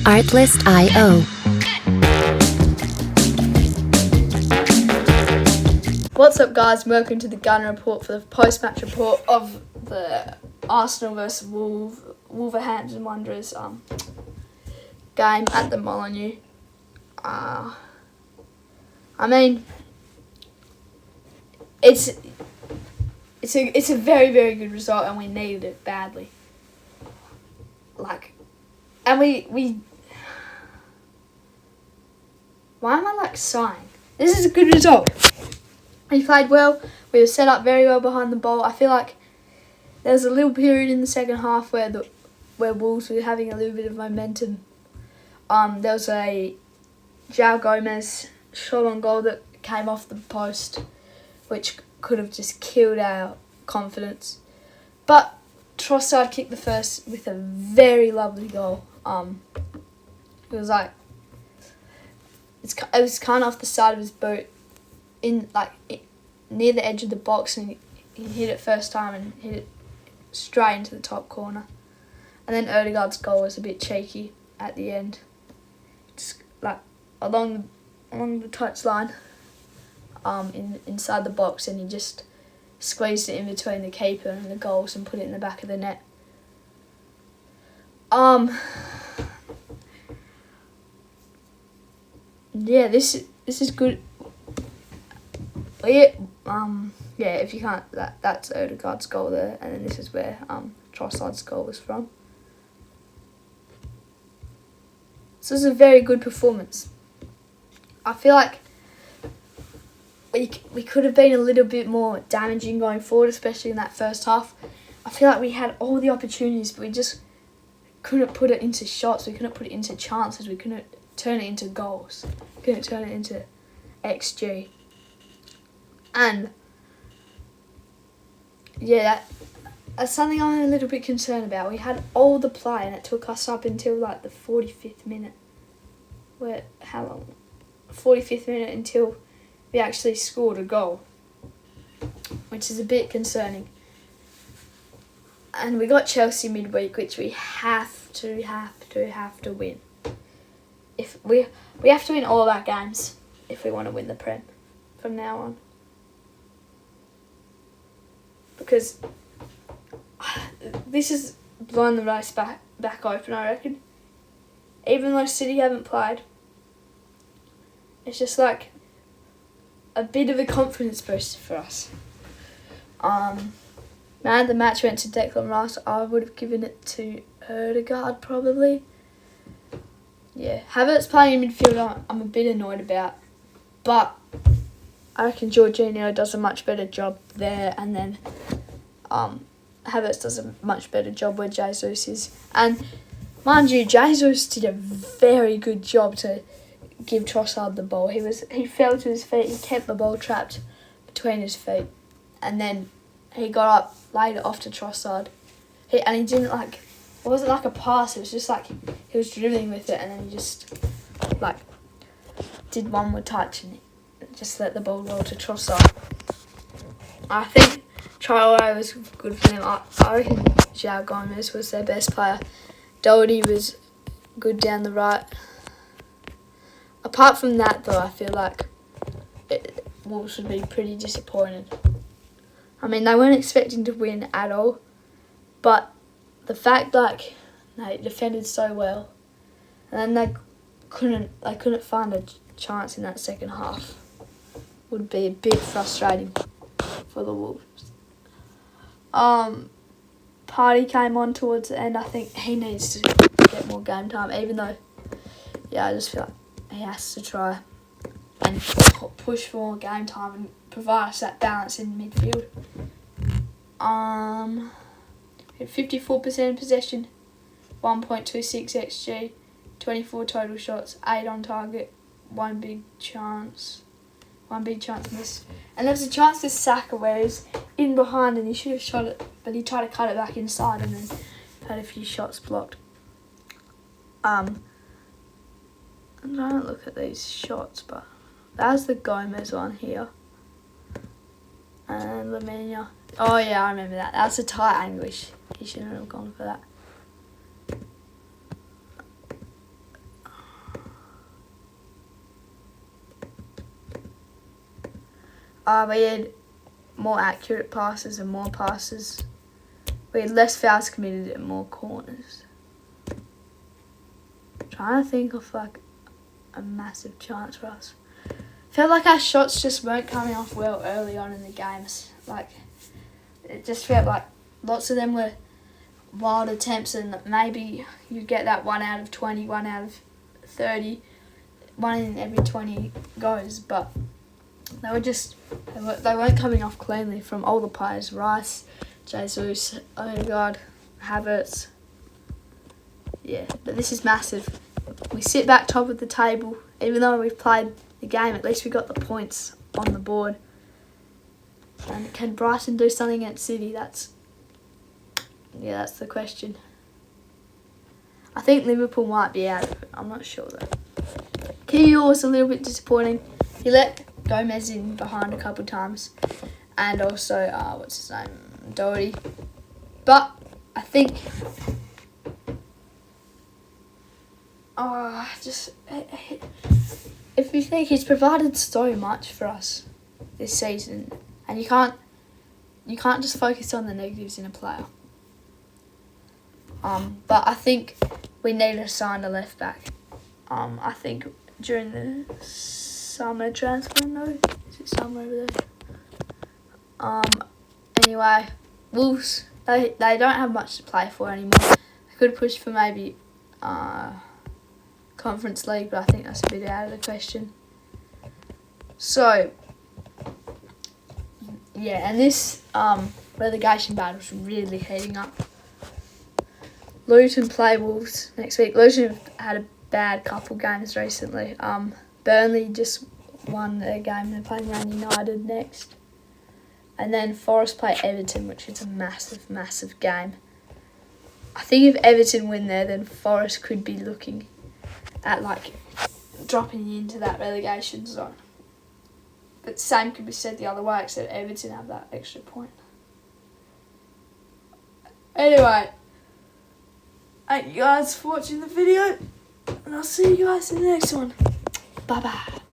Artlist.io. What's up, guys? Welcome to the Gun Report for the post-match report of the Arsenal vs Wolverhampton Wanderers game at the Molineux. I mean, it's a very, very good result, and we needed it badly. And we. Why am I sighing? This is a good result. We played well. We were set up very well behind the ball. I feel like there was a little period in the second half where Wolves were having a little bit of momentum. There was a João Gomez shot on goal that came off the post, which could have just killed our confidence. But Trossard kicked the first with a very lovely goal. It was it was kind of off the side of his boot, near the edge of the box, and he hit it first time and hit it straight into the top corner. And then Odegaard's goal was a bit cheeky at the end, just along the touchline, inside the box, and he just squeezed it in between the keeper and the goals and put it in the back of the net. Yeah, this is good. If you can't, that's Odegaard's goal there, and then this is where Trossard's goal was from. So this is a very good performance. I feel like we could have been a little bit more damaging going forward, especially in that first half. I feel like we had all the opportunities, but we just couldn't put it into shots. We couldn't put it into chances. We couldn't turn it into goals. We couldn't turn it into XG. And yeah, that's something I'm a little bit concerned about. We had all the play, and it took us up until the 45th minute. How long? 45th minute until we actually scored a goal, which is a bit concerning. And we got Chelsea midweek, which we have to win. If we have to win all of our games if we want to win the Prem from now on. Because this is blowing the race back open, I reckon. Even though City haven't played, it's just a bit of a confidence booster for us. Man of the match went to Declan Rice. I would have given it to Odegaard probably. Yeah, Havertz playing in midfield I'm a bit annoyed about, but I reckon Jorginho does a much better job there, and then Havertz does a much better job where Jesus is. And mind you, Jesus did a very good job to give Trossard the ball. He fell to his feet, he kept the ball trapped between his feet, and then he got up, laid it off to Trossard. He didn't it wasn't a pass, it was just he was dribbling with it, and then he just did one more touch and just let the ball roll to Trossard. I think Traoré was good for them. I reckon João Gomez was their best player. Doherty was good down the right. Apart from that, though, I feel like Wolves would be pretty disappointed. I mean, they weren't expecting to win at all, but the fact they defended so well, and then they couldn't find a chance in that second half, would be a bit frustrating for the Wolves. Partey came on towards the end. I think he needs to get more game time, even though, I just feel like he has to try and push for more game time and provide us that balance in midfield. Had 54% possession, 1.26 XG, 24 total shots, 8 on target, one big chance missed. And there was a chance to Saka where he's in behind and he should have shot it, but he tried to cut it back inside and then had a few shots blocked. I'm trying to look at these shots, but that's the Gomez one here. And Lamine. Oh yeah, I remember that. That's a tight angle. He shouldn't have gone for that. We had more accurate passes and more passes. We had less fouls committed and more corners. Trying to think of like a massive chance for us. Felt like our shots just weren't coming off well early on in the games. Like, it just felt like lots of them were wild attempts, and maybe you get that 1 out of 20, 1 out of 30, 1 in every 20 goes, but they weren't coming off cleanly from all the players. Rice, Jesus, Odegaard, Havertz. Yeah, but this is massive. We sit back top of the table. Even though we've played the game, at least we got the points on the board. And can Brighton do something at City? That's the question. I think Liverpool might be out of it. I'm not sure though. Keel was a little bit disappointing. He let Gomez in behind a couple of times, and also what's his name, Doherty. But I think if you think he's provided so much for us this season, and you can't just focus on the negatives in a player. But I think we need to sign a left back. I think during the summer transfer window, is it summer over there? Anyway, Wolves, they don't have much to play for anymore. They could push for maybe Conference League, but I think that's a bit out of the question. So, yeah, and this relegation battle's really heating up. Luton play Wolves next week. Luton have had a bad couple games recently. Burnley just won their game. They're playing Man United next. And then Forest play Everton, which is a massive, massive game. I think if Everton win there, then Forest could be looking at like dropping into that relegation zone. But the same could be said the other way, except Everton have that extra point. Anyway, thank you guys for watching the video, and I'll see you guys in the next one. Bye bye.